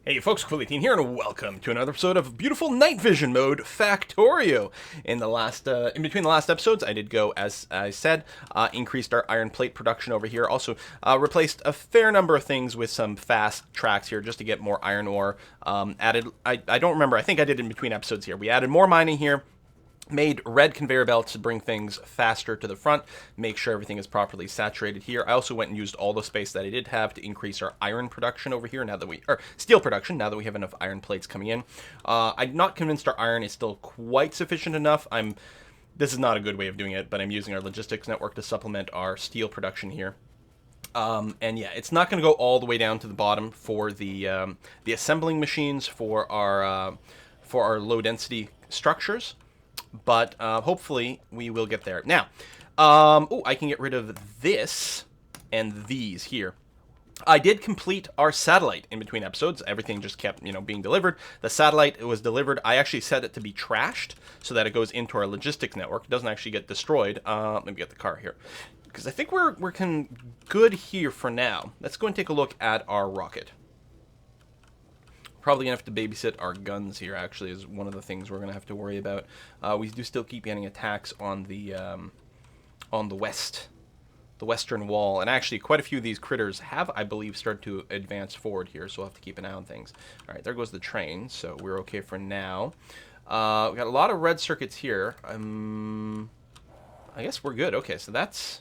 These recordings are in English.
Hey folks, Quill18 here, and welcome to another episode of beautiful night vision mode Factorio. In between the last episodes, I did go, as I said, increased our iron plate production over here. Also, replaced a fair number of things with some fast tracks here, just to get more iron ore added. I don't remember. I think I did in between episodes here. We added more mining here. Made red conveyor belts to bring things faster to the front, make sure everything is properly saturated here. I also went and used all the space that I did have to increase our iron production over here or steel production, now that we have enough iron plates coming in. I'm not convinced our iron is still quite sufficient enough. This is not a good way of doing it, but I'm using our logistics network to supplement our steel production here. And yeah, it's not going to go all the way down to the bottom for the assembling machines for our low density structures, but hopefully we will get there. Now, I can get rid of this and these here. I did complete our satellite in between episodes. Everything just kept, being delivered. The satellite was delivered. I actually set it to be trashed so that it goes into our logistics network. It doesn't actually get destroyed. Let me get the car here, because I think we're good here for now. Let's go and take a look at our rocket. Probably gonna have to babysit our guns here. Actually, is one of the things we're gonna have to worry about. We do still keep getting attacks on the western wall, and actually quite a few of these critters have, I believe, started to advance forward here. So we'll have to keep an eye on things. All right, there goes the train. So we're okay for now. We got a lot of red circuits here. I guess we're good. Okay, so that's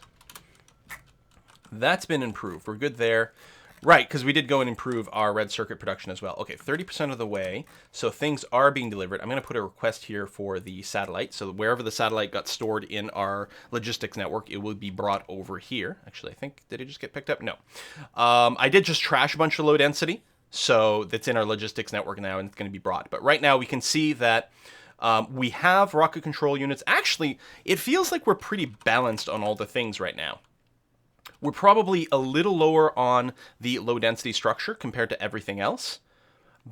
been improved. We're good there. Right, because we did go and improve our red circuit production as well. Okay, 30% of the way, so things are being delivered. I'm going to put a request here for the satellite, so wherever the satellite got stored in our logistics network, it will be brought over here. Actually, I think, did it just get picked up? No. I did just trash a bunch of low density, so that's in our logistics network now, and it's going to be brought. But right now, we can see that we have rocket control units. Actually, it feels like we're pretty balanced on all the things right now. We're probably a little lower on the low density structure compared to everything else,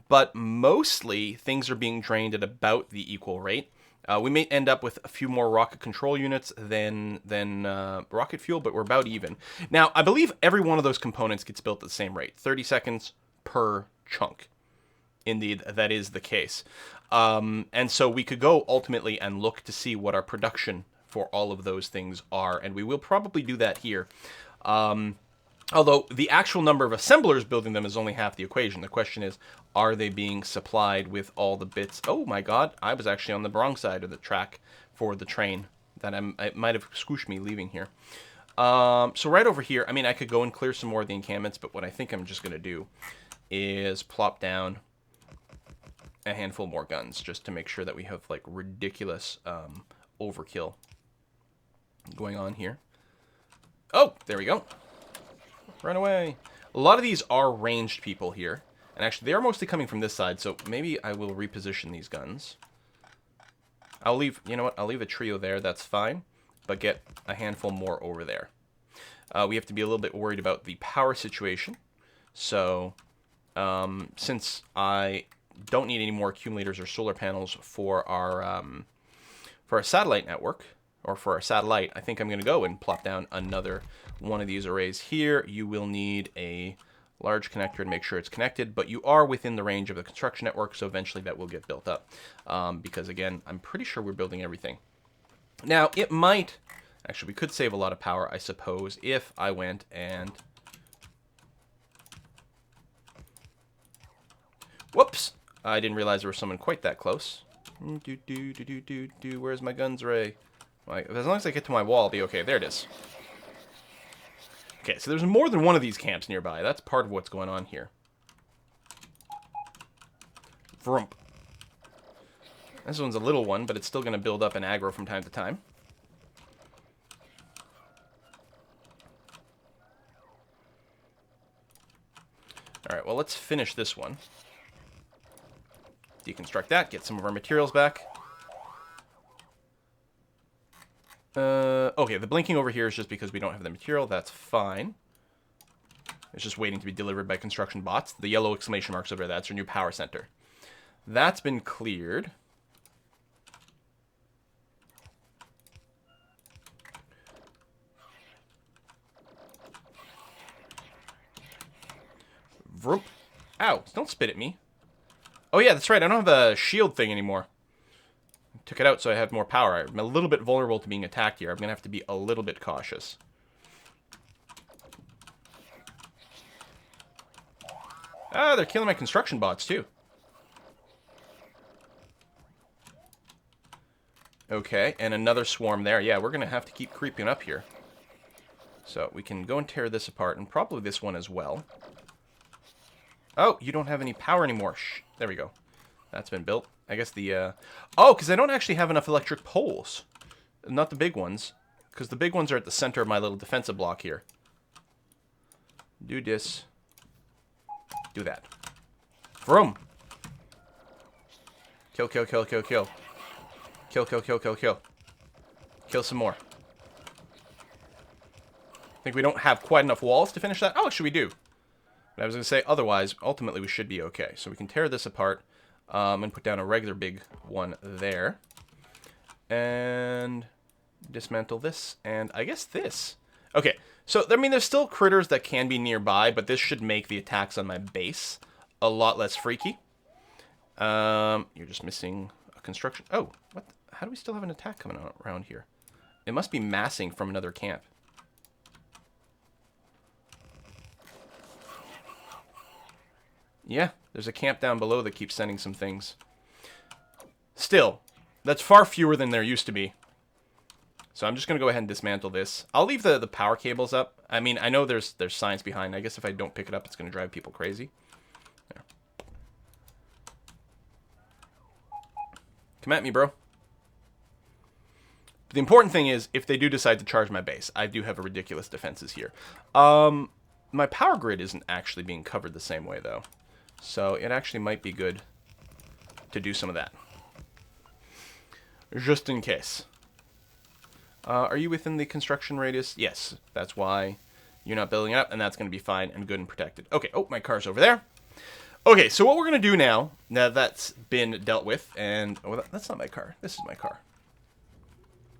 but mostly things are being drained at about the equal rate. We may end up with a few more rocket control units than rocket fuel, but we're about even. Now, I believe every one of those components gets built at the same rate, 30 seconds per chunk. Indeed, that is the case. And so we could go ultimately and look to see what our production for all of those things are, and we will probably do that here. Although the actual number of assemblers building them is only half the equation. The question is, are they being supplied with all the bits? Oh my god, I was actually on the wrong side of the track for the train. It might have squished me leaving here. So right over here, I mean, I could go and clear some more of the encampments, but what I think I'm just going to do is plop down a handful more guns, just to make sure that we have, like, ridiculous overkill going on here. Oh, there we go. Run away. A lot of these are ranged people here. And actually, they are mostly coming from this side, so maybe I will reposition these guns. I'll leave, you know what, I'll leave a trio there, that's fine. But get a handful more over there. We have to be a little bit worried about the power situation. So, since I don't need any more accumulators or solar panels for our satellite network, or for our satellite, I think I'm going to go and plop down another one of these arrays here. You will need a large connector to make sure it's connected, but you are within the range of the construction network, so eventually that will get built up. Because again, I'm pretty sure we're building everything. Now, it might... Actually, we could save a lot of power, I suppose, if I went and... Whoops! I didn't realize there was someone quite that close. Where's my guns, Ray? As long as I get to my wall, I'll be okay. There it is. Okay, so there's more than one of these camps nearby. That's part of what's going on here. Vroomp. This one's a little one, but it's still going to build up an aggro from time to time. Alright, well, let's finish this one. Deconstruct that, get some of our materials back. Okay, the blinking over here is just because we don't have the material. That's fine. It's just waiting to be delivered by construction bots. The yellow exclamation marks over there, that's your new power center. That's been cleared. Vroom. Ow, don't spit at me. Oh yeah, that's right, I don't have a shield thing anymore. Took it out so I have more power. I'm a little bit vulnerable to being attacked here. I'm going to have to be a little bit cautious. Ah, they're killing my construction bots too. Okay, and another swarm there. Yeah, we're going to have to keep creeping up here. So we can go and tear this apart, and probably this one as well. Oh, you don't have any power anymore. Shh. There we go. That's been built. I guess the, oh, because I don't actually have enough electric poles. Not the big ones. Because the big ones are at the center of my little defensive block here. Do this. Do that. Vroom. Kill, kill, kill, kill, kill. Kill, kill, kill, kill, kill. Kill some more. I think we don't have quite enough walls to finish that. Oh, actually we do. But I was going to say, otherwise, ultimately we should be okay. So we can tear this apart. And put down a regular big one there. And dismantle this. And I guess this. Okay, so, I mean, there's still critters that can be nearby, but this should make the attacks on my base a lot less freaky. You're just missing a construction. Oh, what? How do we still have an attack coming around here? It must be massing from another camp. Yeah, there's a camp down below that keeps sending some things. Still, that's far fewer than there used to be. So I'm just going to go ahead and dismantle this. I'll leave the power cables up. I mean, I know there's science behind. I guess if I don't pick it up, it's going to drive people crazy. There. Come at me, bro. The important thing is, if they do decide to charge my base, I do have a ridiculous defenses here. My power grid isn't actually being covered the same way, though. So it actually might be good to do some of that. Just in case. Are you within the construction radius? Yes. That's why you're not building it up, and that's going to be fine and good and protected. Okay. Oh, my car's over there. Okay, so what we're going to do now that's been dealt with, and... Oh, that's not my car. This is my car.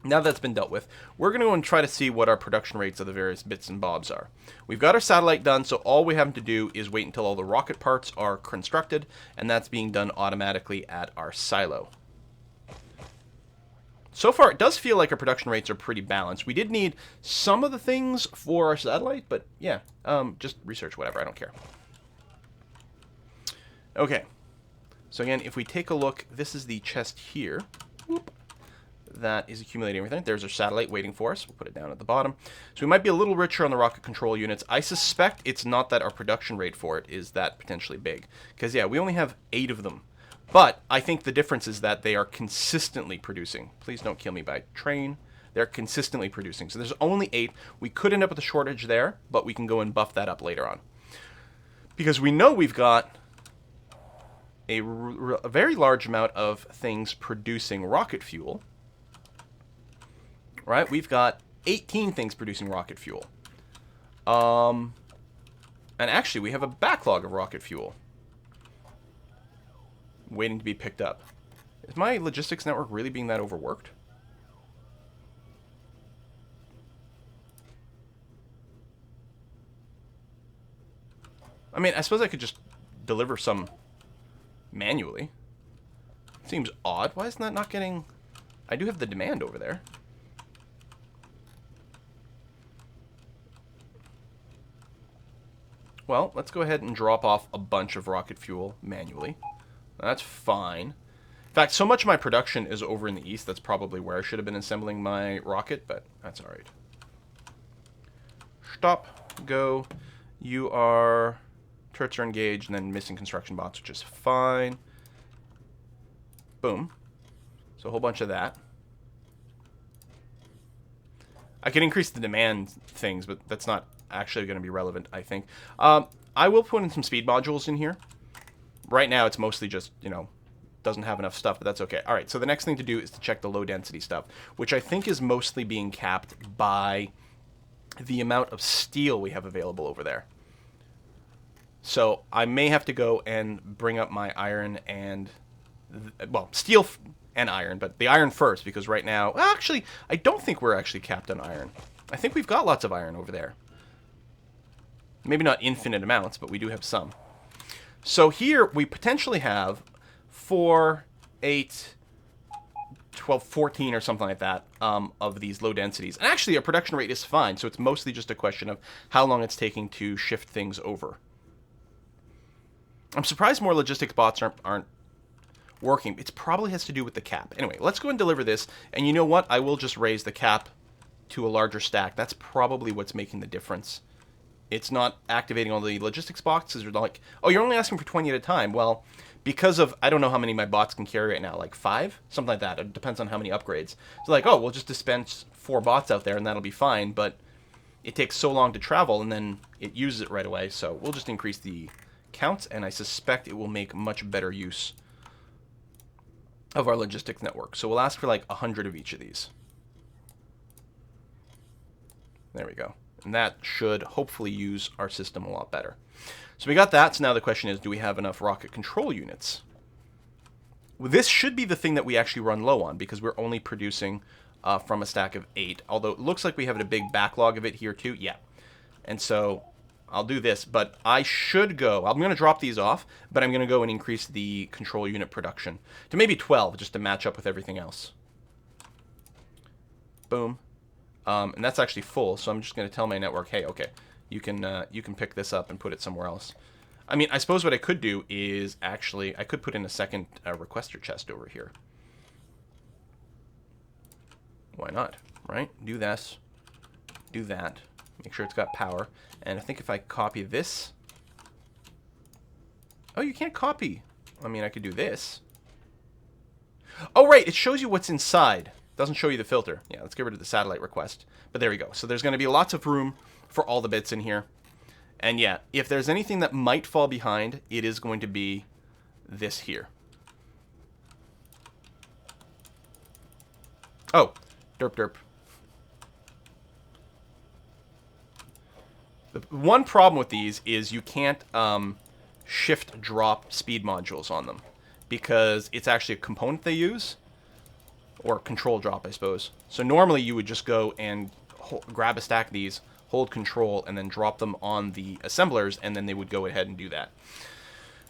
Now that's been dealt with, we're going to go and try to see what our production rates of the various bits and bobs are. We've got our satellite done, so all we have to do is wait until all the rocket parts are constructed, and that's being done automatically at our silo. So far, it does feel like our production rates are pretty balanced. We did need some of the things for our satellite, but yeah, just research whatever, I don't care. Okay, so again, if we take a look, this is the chest here. Whoop. That is accumulating everything. There's our satellite waiting for us. We'll put it down at the bottom. So we might be a little richer on the rocket control units. I suspect it's not that our production rate for it is that potentially big. Because, yeah, we only have 8 of them. But I think the difference is that they are consistently producing. Please don't kill me by train. They're consistently producing. So there's only 8. We could end up with a shortage there, but we can go and buff that up later on. Because we know we've got a very large amount of things producing rocket fuel. Right, we've got 18 things producing rocket fuel. And actually, we have a backlog of rocket fuel waiting to be picked up. Is my logistics network really being that overworked? I mean, I suppose I could just deliver some manually. Seems odd. Why isn't that not getting... I do have the demand over there. Well, let's go ahead and drop off a bunch of rocket fuel manually. That's fine. In fact, so much of my production is over in the east, that's probably where I should have been assembling my rocket, but that's alright. Stop. Go. You are... Turrets are engaged, and then missing construction bots, which is fine. Boom. So a whole bunch of that. I can increase the demand things, but that's not actually going to be relevant, I think. I will put in some speed modules in here. Right now, it's mostly just, you know, doesn't have enough stuff, but that's okay. All right, so the next thing to do is to check the low-density stuff, which I think is mostly being capped by the amount of steel we have available over there. So I may have to go and bring up my iron and... well, steel and iron, but the iron first, because right now... Well, actually, I don't think we're actually capped on iron. I think we've got lots of iron over there. Maybe not infinite amounts, but we do have some. So here we potentially have 4, 8, 12, 14 or something like that of these low densities. And actually our production rate is fine, so it's mostly just a question of how long it's taking to shift things over. I'm surprised more logistics bots aren't working. It probably has to do with the cap. Anyway, let's go and deliver this. And you know what? I will just raise the cap to a larger stack. That's probably what's making the difference. It's not activating all the logistics boxes. Or like, oh, you're only asking for 20 at a time. Well, because of, I don't know how many my bots can carry right now, like 5? Something like that. It depends on how many upgrades. So like, oh, we'll just dispense 4 bots out there and that'll be fine. But it takes so long to travel and then it uses it right away. So we'll just increase the counts, and I suspect it will make much better use of our logistics network. So we'll ask for like 100 of each of these. There we go. And that should hopefully use our system a lot better. So we got that. So now the question is, do we have enough rocket control units? Well, this should be the thing that we actually run low on, because we're only producing from a stack of 8. Although it looks like we have a big backlog of it here too. Yeah. And so I'll do this, but I should go. I'm going to drop these off, but I'm going to go and increase the control unit production to maybe 12, just to match up with everything else. Boom. And that's actually full, so I'm just going to tell my network, hey, okay, you can pick this up and put it somewhere else. I mean, I suppose what I could do is actually, I could put in a second requester chest over here. Why not, right? Do this, do that. Make sure it's got power. And I think if I copy this... Oh, you can't copy. I mean, I could do this. Oh, right. It shows you what's inside. Doesn't show you the filter. Yeah, let's get rid of the satellite request. But there we go. So there's going to be lots of room for all the bits in here. And yeah, if there's anything that might fall behind, it is going to be this here. Oh, derp derp. The one problem with these is you can't shift drop speed modules on them, because it's actually a component they use, or control drop, I suppose. So normally you would just go and grab a stack of these, hold control, and then drop them on the assemblers, and then they would go ahead and do that.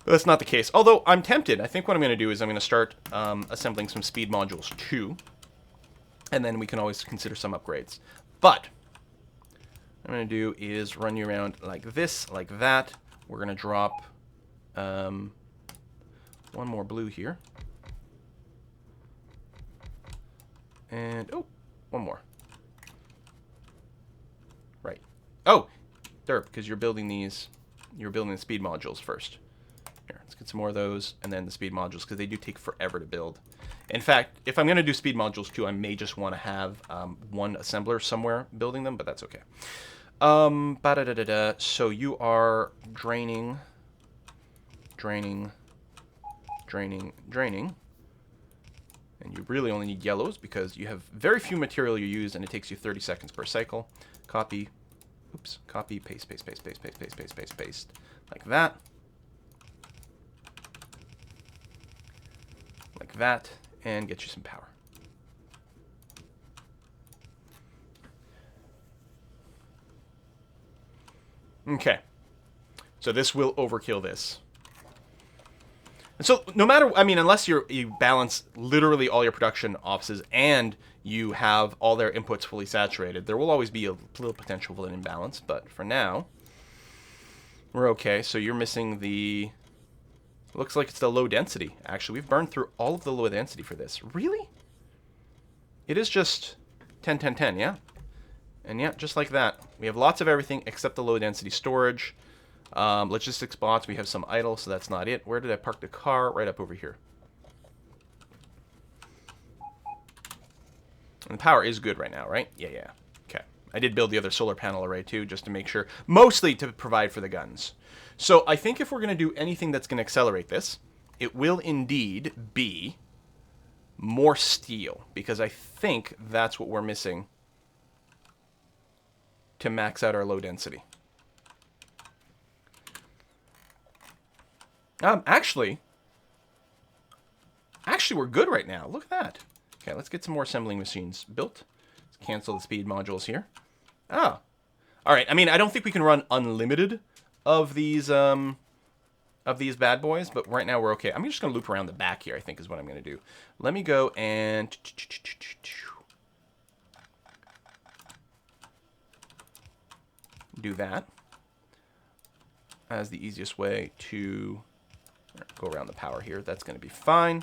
But that's not the case. Although I'm tempted. I think what I'm going to do is I'm going to start assembling some speed modules too, and then we can always consider some upgrades. But what I'm going to do is run you around like this, like that. We're going to drop one more blue here. And, oh, one more. Right. Oh, derp, because you're building the speed modules first. Here, let's get some more of those, and then the speed modules, because they do take forever to build. In fact, if I'm going to do speed modules too, I may just want to have one assembler somewhere building them, but that's okay. So you are draining. And you really only need yellows because you have very few material you use, and it takes you 30 seconds per cycle. Copy. Oops. Copy. Paste. Paste. Paste. Paste. Paste. Paste. Paste. Paste. Paste. Like that. Like that. And get you some power. Okay. So this will overkill this. And so no matter, I mean, unless you balance literally all your production offices and you have all their inputs fully saturated, there will always be a little potential for an imbalance. But for now, we're okay. So you're missing the, looks like it's the low density. Actually, we've burned through all of the low density for this. Really? It is just 10, 10, 10, yeah? And yeah, just like that. We have lots of everything except the low density storage. Logistics bots, we have some idle, so that's not it. Where did I park the car? Right up over here. And the power is good right now, right? Yeah, yeah. Okay. I did build the other solar panel array too, just to make sure. Mostly to provide for the guns. So I think if we're going to do anything that's going to accelerate this, it will indeed be more steel. Because I think that's what we're missing to max out our low density. Actually, we're good right now. Look at that. Okay, let's get some more assembling machines built. Let's cancel the speed modules here. Oh. All right, I mean, I don't think we can run unlimited of these of these bad boys, but right now we're okay. I'm just going to loop around the back here, I think is what I'm going to do. Let me go and do that as the easiest way to go around the power here. That's going to be fine.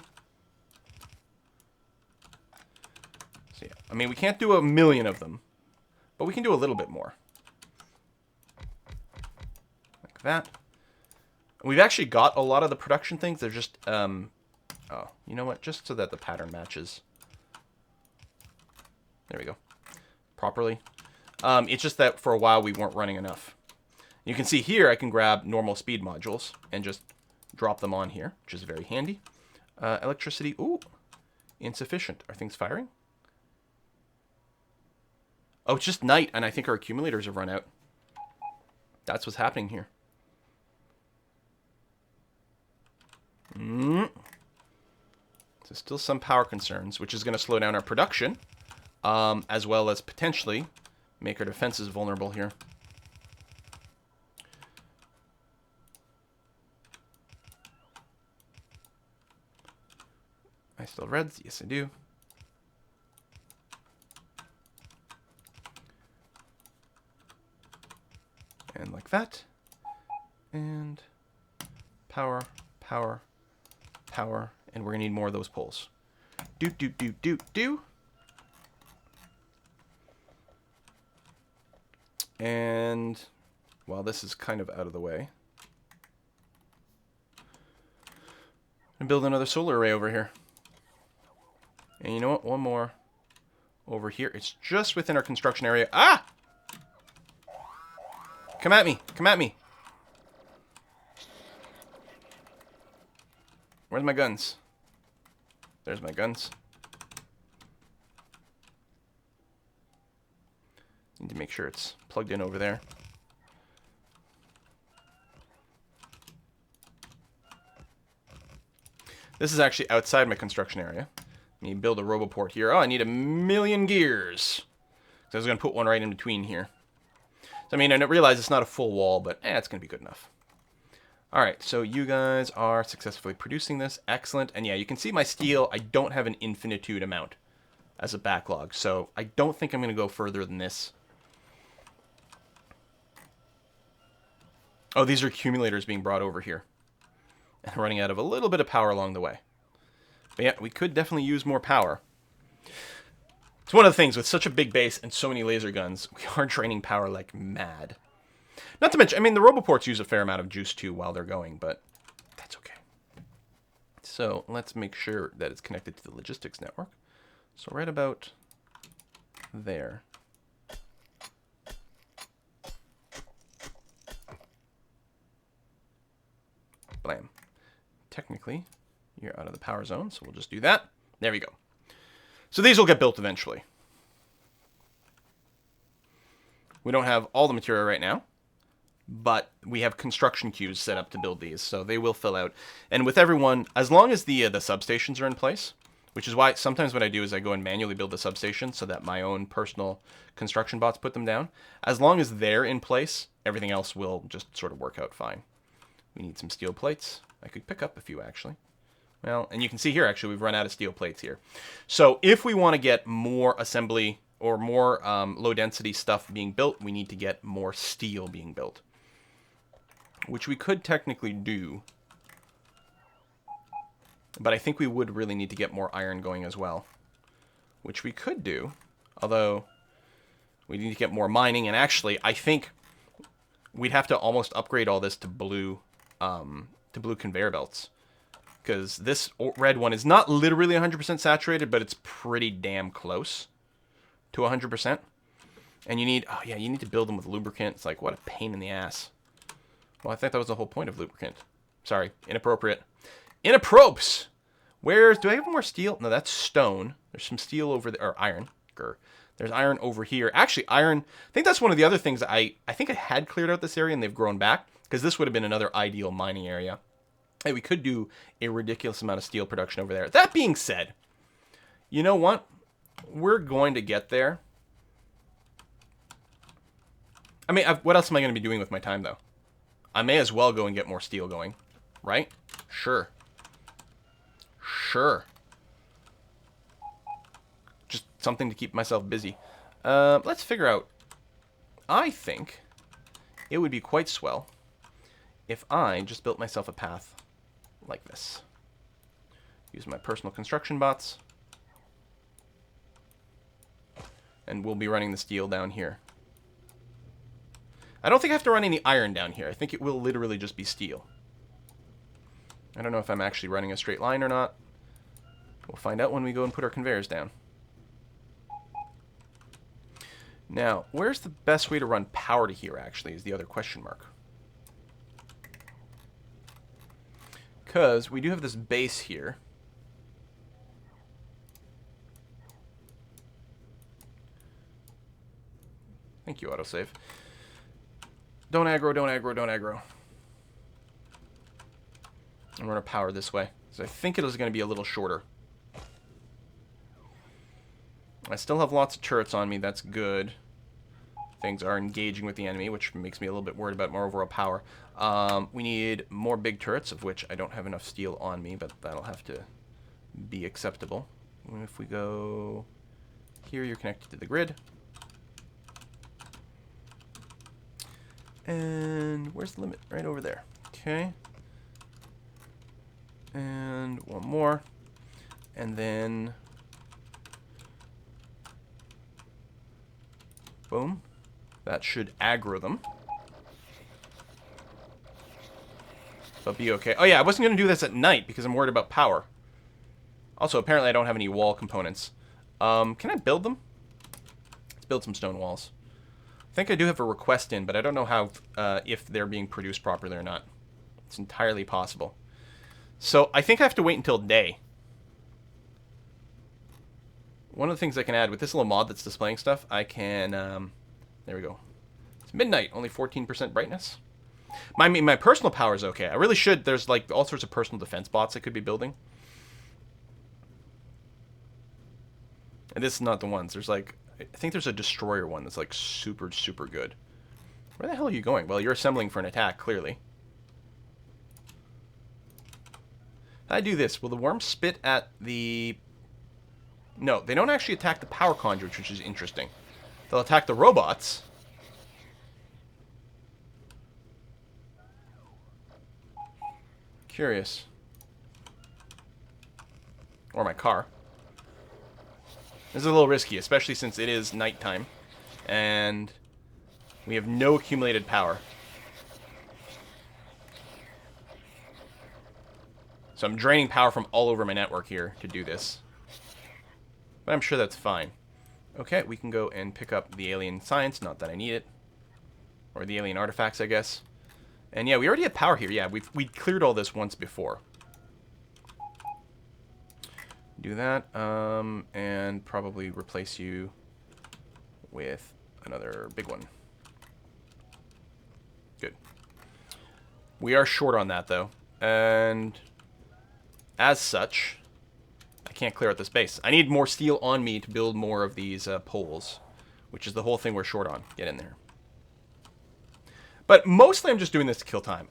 So yeah, I mean, we can't do a million of them, but we can do a little bit more. Like that. We've actually got a lot of the production things. They're just, oh, you know what? Just so that the pattern matches. There we go. Properly. It's just that for a while we weren't running enough. You can see here I can grab normal speed modules and just drop them on here, which is very handy. Electricity, ooh, insufficient. Are things firing? Oh, it's just night, and I think our accumulators have run out. That's what's happening here. So still some power concerns, which is going to slow down our production, as well as potentially make our defenses vulnerable here. I still have reds? Yes, I do. And like that. And power, power, power. And we're going to need more of those poles. Do. And while this is kind of out of the way, I'm going to build another solar array over here. And you know what? One more over here. It's just within our construction area. Ah! Come at me. Come at me. Where's my guns? There's my guns. Need to make sure it's plugged in over there. This is actually outside my construction area. I need to build a roboport here. Oh, I need 1,000,000 gears. So I was going to put one right in between here. So, I mean, I realize it's not a full wall, but it's going to be good enough. All right, so you guys are successfully producing this. Excellent. And yeah, you can see my steel. I don't have an infinitude amount as a backlog, so I don't think I'm going to go further than this. Oh, these are accumulators being brought over here. And running out of a little bit of power along the way. But yeah, we could definitely use more power. It's one of the things, with such a big base and so many laser guns, we are draining power like mad. Not to mention, I mean, the roboports use a fair amount of juice too while they're going, but that's okay. So let's make sure that it's connected to the logistics network. So right about there. Blam. Technically, you're out of the power zone, so we'll just do that. There we go. So these will get built eventually. We don't have all the material right now, but we have construction queues set up to build these, so they will fill out. And with everyone, as long as the substations are in place, which is why sometimes what I do is I go and manually build the substation so that my own personal construction bots put them down. As long as they're in place, everything else will just sort of work out fine. We need some steel plates. I could pick up a few, actually. Well, and you can see here, actually, we've run out of steel plates here. So if we want to get more assembly or more low-density stuff being built, we need to get more steel being built, which we could technically do. But I think we would really need to get more iron going as well, which we could do, although we need to get more mining. And actually, I think we'd have to almost upgrade all this to blue conveyor belts, because this red one is not literally 100% saturated, but it's pretty damn close to 100%. And you need, oh yeah, you need to build them with lubricant. It's like, what a pain in the ass. Well, I think that was the whole point of lubricant. Sorry, inappropriate. Inappropriate! Do I have more steel? No, that's stone. There's some steel over there, or iron. Grr. There's iron over here. Actually, iron, I think that's one of the other things I think I had cleared out this area and they've grown back, because this would have been another ideal mining area. Hey, we could do a ridiculous amount of steel production over there. That being said, you know what? We're going to get there. I mean, what else am I going to be doing with my time, though? I may as well go and get more steel going right? Sure. Sure. Just something to keep myself busy. Let's figure out. I think it would be quite swell if I just built myself a path like this. Use my personal construction bots. And we'll be running the steel down here. I don't think I have to run any iron down here. I think it will literally just be steel. I don't know if I'm actually running a straight line or not. We'll find out when we go and put our conveyors down. Now, where's the best way to run power to here, actually, is the other question mark. Because we do have this base here. Thank you, autosave. Don't aggro, don't aggro, don't aggro. I'm going to power this way. So I think it is going to be a little shorter. I still have lots of turrets on me. That's good. Things are engaging with the enemy, which makes me a little bit worried about more overall power. We need more big turrets, of which I don't have enough steel on me, but that'll have to be acceptable. If we go here, you're connected to the grid. And where's the limit? Right over there. Okay. And one more. And then boom. That should aggro them. But be okay. Oh yeah, I wasn't going to do this at night because I'm worried about power. Also, apparently I don't have any wall components. Can I build them? Let's build some stone walls. I think I do have a request in, but I don't know how if they're being produced properly or not. It's entirely possible. So I think I have to wait until day. One of the things I can add with this little mod that's displaying stuff, I can... there we go. It's midnight, only 14% brightness. My personal power is okay. I really should... There's like all sorts of personal defense bots I could be building. And this is not the ones. There's like... I think there's a destroyer one that's like super, super good. Where the hell are you going? Well, you're assembling for an attack, clearly. I do this. Will the worms spit at the... No, they don't actually attack the power conduits, which is interesting. They'll attack the robots. Curious. Or my car. This is a little risky, especially since it is nighttime. And we have no accumulated power. So I'm draining power from all over my network here to do this. But I'm sure that's fine. Okay, we can go and pick up the alien science. Not that I need it. Or the alien artifacts, I guess. And yeah, we already have power here. Yeah, we cleared all this once before. Do that, and probably replace you with another big one. Good. We are short on that, though. And as such, I can't clear out this base. I need more steel on me to build more of these poles, which is the whole thing we're short on. Get in there. But mostly I'm just doing this to kill time.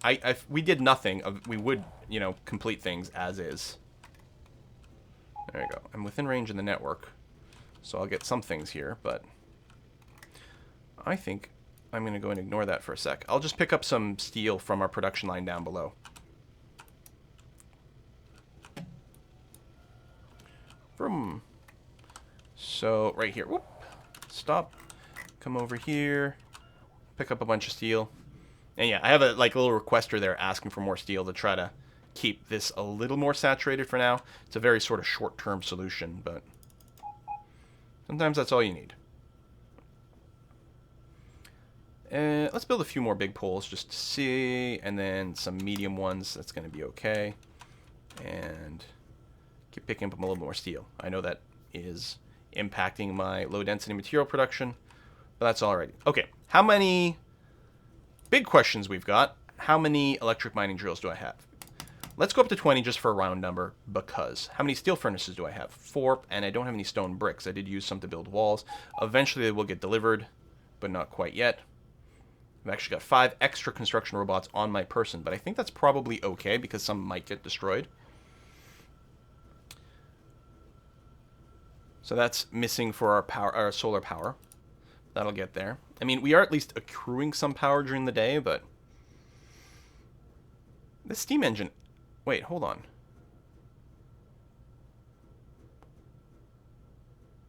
We did nothing. We would, you know, complete things as is. There you go. I'm within range in the network, so I'll get some things here, but I think I'm going to go and ignore that for a sec. I'll just pick up some steel from our production line down below. Vroom. So, right here. Whoop. Stop. Come over here. Pick up a bunch of steel. And yeah, I have a like little requester there asking for more steel to try to keep this a little more saturated for now. It's a very sort of short-term solution, but sometimes that's all you need. Let's build a few more big poles just to see, and then some medium ones. That's going to be okay. And keep picking up a little more steel. I know that is impacting my low-density material production, but that's all right. Okay, how many... Big questions we've got. How many electric mining drills do I have? Let's go up to 20 just for a round number, because how many steel furnaces do I have? 4, and I don't have any stone bricks. I did use some to build walls. Eventually they will get delivered, but not quite yet. I've actually got 5 extra construction robots on my person, but I think that's probably okay because some might get destroyed. So that's missing for our solar power. That'll get there. I mean, we are at least accruing some power during the day, but the steam engine... Wait, hold on.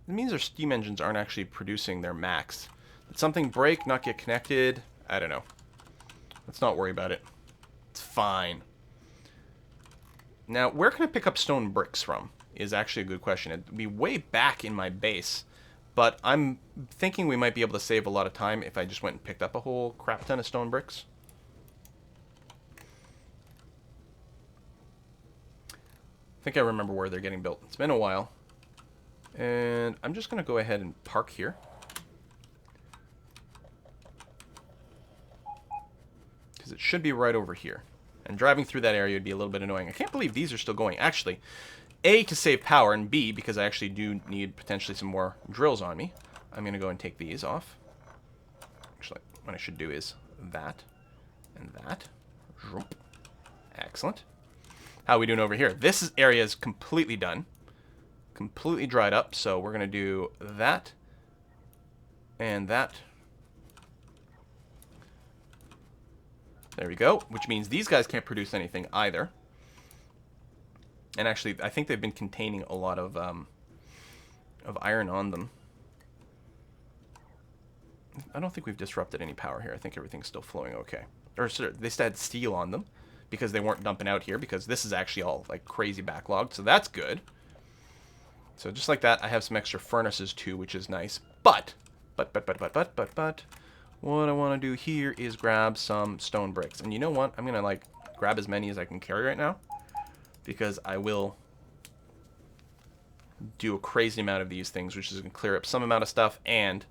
It means our steam engines aren't actually producing their max. Did something break, not get connected? I don't know. Let's not worry about it. It's fine. Now, where can I pick up stone bricks from is actually a good question. It'd be way back in my base, but I'm thinking we might be able to save a lot of time if I just went and picked up a whole crap ton of stone bricks. I think I remember where they're getting built. It's been a while. And I'm just going to go ahead and park here. Because it should be right over here. And driving through that area would be a little bit annoying. I can't believe these are still going. Actually, A, to save power, and B, because I actually do need potentially some more drills on me. I'm going to go and take these off. Actually, what I should do is that and that. Excellent. How are we doing over here? This area is completely done. Completely dried up, so we're going to do that and that. There we go, which means these guys can't produce anything either. And actually, I think they've been containing a lot of iron on them. I don't think we've disrupted any power here. I think everything's still flowing okay. Or sorry, they still had steel on them because they weren't dumping out here, because this is actually all like crazy backlogged, so that's good. So just like that, I have some extra furnaces too, which is nice. But, what I want to do here is grab some stone bricks. And you know what? I'm going to like grab as many as I can carry right now, because I will do a crazy amount of these things, which is going to clear up some amount of stuff, and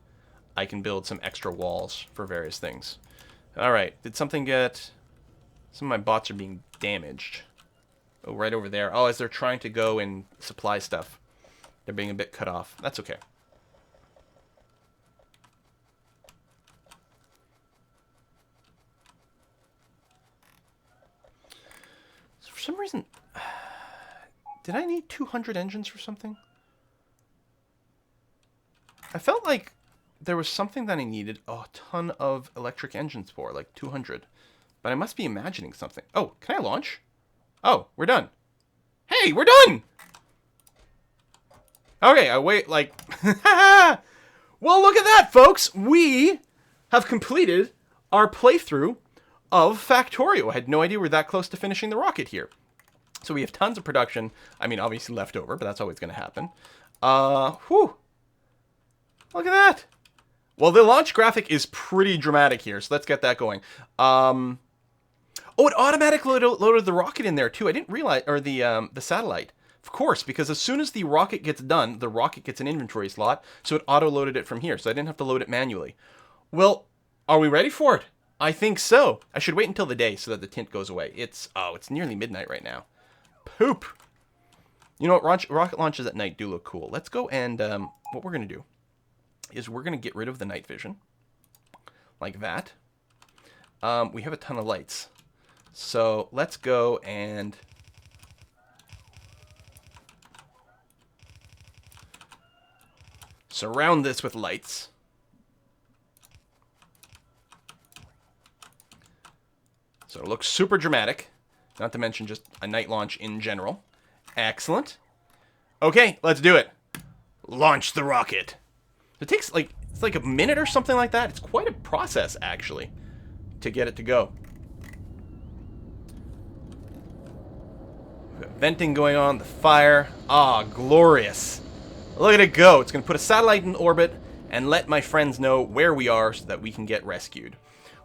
I can build some extra walls for various things. Alright, did something get... Some of my bots are being damaged. Oh, right over there. Oh, as they're trying to go and supply stuff. They're being a bit cut off. That's okay. So for some reason... Did I need 200 engines for something? I felt like there was something that I needed a ton of electric engines for, like 200. But I must be imagining something. Oh, can I launch? Oh, we're done. Hey, we're done! Okay, I wait, like... Well, look at that, folks! We have completed our playthrough of Factorio. I had no idea we were that close to finishing the rocket here. So we have tons of production. I mean, obviously left over, but that's always going to happen. Whew. Look at that. Well, the launch graphic is pretty dramatic here, so let's get that going. Oh, it automatically loaded the rocket in there, too. I didn't realize... Or the satellite. Of course, because as soon as the rocket gets done, the rocket gets an inventory slot, so it auto-loaded it from here, so I didn't have to load it manually. Well, are we ready for it? I think so. I should wait until the day so that the tint goes away. It's nearly midnight right now. Poop. You know what, rocket launches at night do look cool. Let's go and, what we're going to do is we're going to get rid of the night vision. Like that. We have a ton of lights. So let's go and... surround this with lights. So it looks super dramatic. Not to mention just a night launch in general. Excellent. Okay, let's do it. Launch the rocket. It takes like, it's like a minute or something like that. It's quite a process, actually, to get it to go. We've got venting going on, the fire. Ah, glorious. Look at it go. It's going to put a satellite in orbit and let my friends know where we are so that we can get rescued.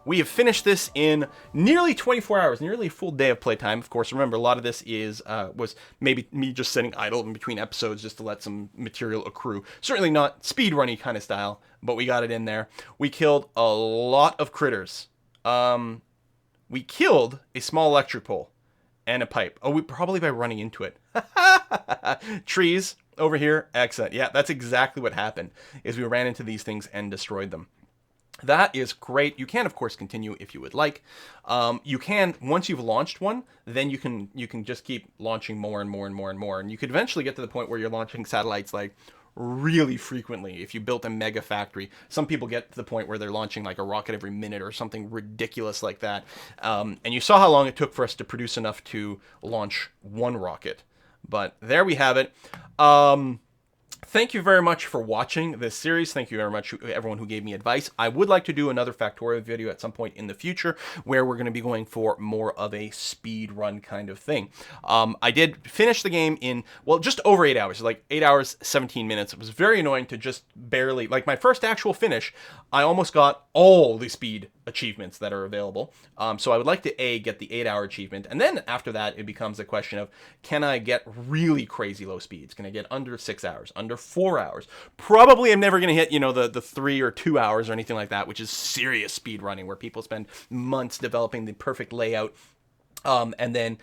We have finished this in nearly 24 hours, nearly a full day of playtime. Of course, remember, a lot of this was maybe me just sitting idle in between episodes just to let some material accrue. Certainly not speedrunny kind of style, but we got it in there. We killed a lot of critters. We killed a small electric pole and a pipe. Oh, probably by running into it. Trees over here. Excellent. Yeah, that's exactly what happened, is we ran into these things and destroyed them. That is great. You can, of course, continue if you would like. You can, once you've launched one, then you can just keep launching more and more and more and more, and you could eventually get to the point where you're launching satellites like really frequently. If you built a mega factory, some people get to the point where they're launching like a rocket every minute or something ridiculous like that. And you saw how long it took for us to produce enough to launch one rocket. But there we have it. Thank you very much for watching this series. Thank you very much to everyone who gave me advice. I would like to do another Factorio video at some point in the future where we're going to be going for more of a speed run kind of thing. I did finish the game in, well, just over 8 hours, like 8 hours, 17 minutes. It was very annoying to just barely, like my first actual finish, I almost got all the speed achievements that are available. So I would like to get the 8-hour achievement, and then after that it becomes a question of, can I get really crazy low speeds? Can I get under 6 hours, under 4 hours? Probably I'm never going to hit, the 3 or 2 hours or anything like that, which is serious speed running where people spend months developing the perfect layout, and then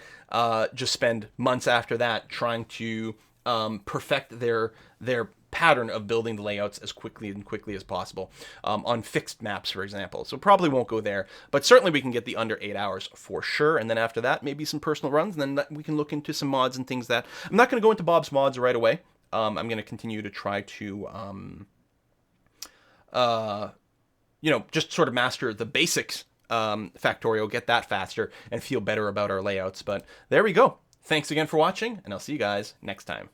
just spend months after that trying to perfect their pattern of building the layouts as quickly as possible on fixed maps, for example. So probably won't go there, but certainly we can get the under 8 hours for sure. And then after that, maybe some personal runs, and then we can look into some mods and things that I'm not going to go into Bob's mods right away. I'm going to continue to try to just sort of master the basics, Factorio, get that faster and feel better about our layouts. But there we go. Thanks again for watching, and I'll see you guys next time.